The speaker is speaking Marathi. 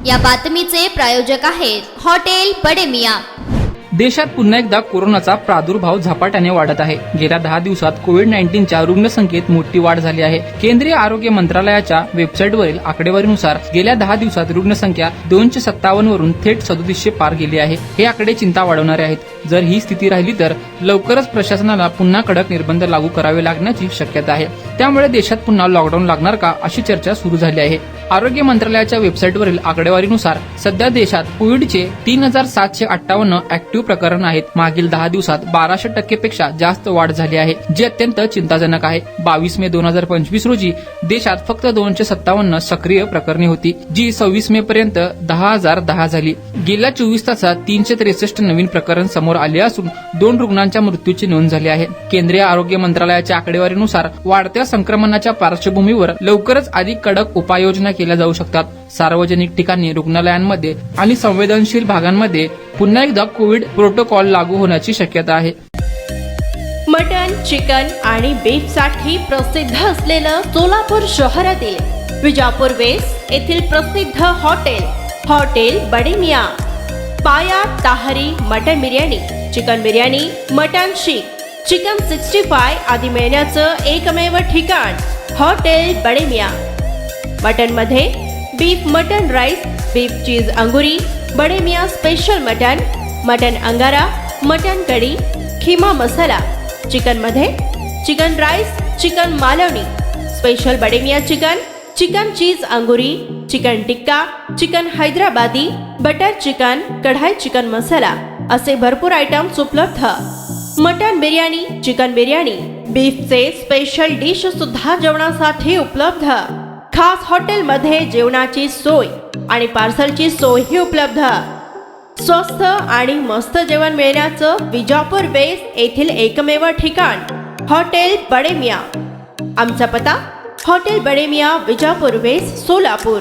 या बातमीचे प्रायोजक आहेत हॉटेल बडे मियां। देशात पुन्हा एकदा कोरोनाचा प्रादुर्भाव झपाट्याने वाढत आहे। गेल्या 10 दिवसात कोविड-19च्या रुग्णसंख्येत मोठी वाढ झाली आहे। केंद्रीय आरोग्य मंत्रालयाच्या वेबसाईटवरील आकडेवारीनुसार गेल्या 10 दिवसात रुग्णसंख्या 257 वरून थेट 3700 पार गेली आहे। हे आकडे चिंता वाढवणारे आहेत। जर ही स्थिती राहिली तर लवकरच प्रशासनाला पुन्हा कडक निर्बंध लागू करावे लागण्याची शक्यता आहे। त्यामुळे देशात पुन्हा लॉकडाऊन लागणार का अशी चर्चा सुरू झाली आहे। आरोग्य मंत्रालयाच्या वेबसाईटवरील आकडेवारीनुसार सध्या देशात कोविडचे 3758 ऍक्टिव्ह प्रकरण आहेत। मागील 10 दिवसात 1200% पेक्षा जास्त वाढ झाली आहे, जे अत्यंत चिंताजनक आहे। 22 मे 2025 रोजी देशात फक्त 257 सक्रिय प्रकरणे होती, जी 26 मे पर्यंत 10,010 झाली। गेल्या 24 तासात 363 नवीन प्रकरण समोर आले असून 2 रुग्णांच्या मृत्यूची नोंद झाली आहे। केंद्रीय आरोग्य मंत्रालयाच्या आकडेवारीनुसार वाढत्या संक्रमणाच्या पार्श्वभूमीवर लवकरच अधिक कडक उपाययोजना केल्या जाऊ शकतात। सार्वजनिक ठिकाणी, रुग्णालयांमध्ये आणि संवेदनशील भागांमध्ये पुन्हा एकदा कोविड प्रोटोकॉल लागू होण्याची शक्यता आहे। मटन, चिकन आणि बीफ साठी प्रसिद्ध असलेलं सोलापूर शहरातील विजापूर वेस्ट येथील प्रसिद्ध hotel Bade Miyan. Paya, tahari, mutton biryani, chicken biryani, mutton seekh, chicken 65 आदी मिळण्याचं एकमेव ठिकाण हॉटेल बडे मियां। मटन मध्ये beef mutton rice, beef cheese angoori, Bade Miyan special mutton angara, mutton kadhi, keema masala. Chicken मध्ये chicken rice, chicken Malvani, special Bade Miyan chicken cheese angoori, chicken tikka, chicken Hyderabadi, butter chicken, kadai chicken masala असे भरपूर आयटम्स उपलब्ध। मटन बिर्याणी, चिकन बिर्याणी, बीफचे स्पेशल डिश सुद्धा जेवणासाठी उपलब्ध। खास हॉटेलमध्ये जेवणाची सोय आणि पार्सलची सोयही उपलब्ध। स्वस्त आणि मस्त जेवण मिळण्याचं विजापूर वेस्ट येथील एकमेव ठिकाण हॉटेल बडे मियां। आमचा पत्ता हॉटेल बडे मियां, विजापूर वेस्ट, सोलापूर।